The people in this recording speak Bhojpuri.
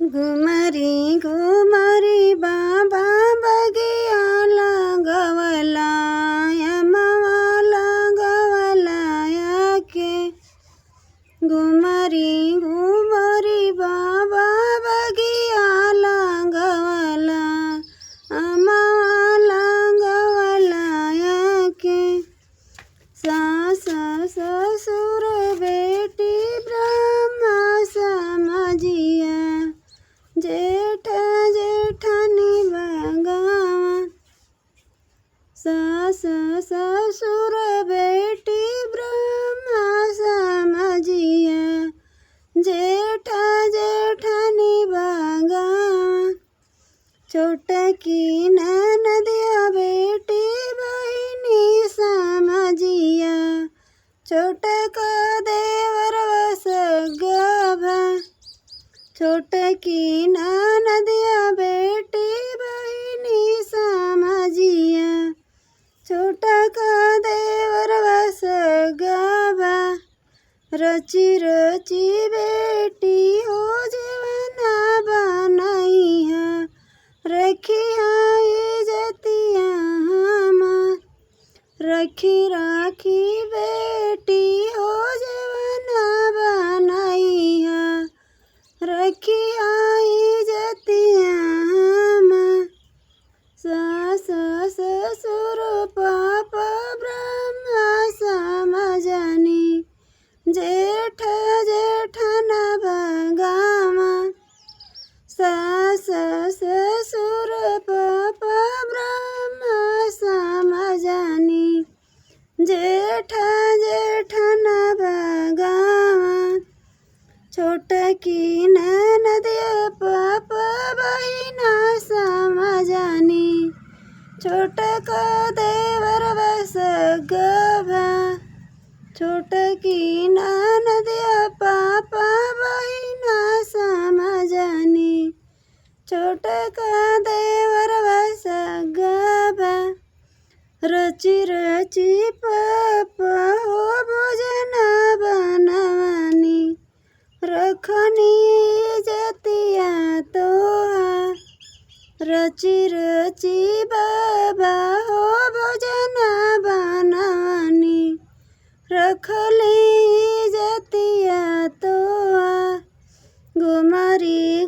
घुमरी घुमरी बाबा बगिया लगवला यमवा लगवला के। घुमरी घुमरी बाबा बगिया लगवला अमवा लगवला के। सास ससुर बेटी ब्रह्मा समझिया जेठ जेठनी भगवान। सास ससुर बेटी ब्रह्मा समझिया जेठ जेठनी भगवान। छोटकी ननदिया बेटी बहिनी समझिया छोटका देवर सगभा। छोटकी ननदिया बेटी बहिनी समझिया छोटका देवर सगभा। रची रची बेटी हो जीवना बनैया रखिया इजतिया हमार। रखी राखी बेटी हो जीवना बनैया रखिया इजतिया हमार। सास ससुर पापा ब्रह्मा समझनी जेठ जेठना भगवान। सास ससुर पापा ब्रह्मा समझनी जेठ जेठना भगवान। छोटकी ननदिया पापा बहिना समझनी छोटका देवर सगभा। छोटकी ननदिया पापा बहिना समझनी छोटका देवर सगभा। रची रची पापा हो भोजना बनवनी रखनी जतिया तोहार। रची रची बाबा हो भोजना बनवनी रखली जतिया तोहार। घुमरी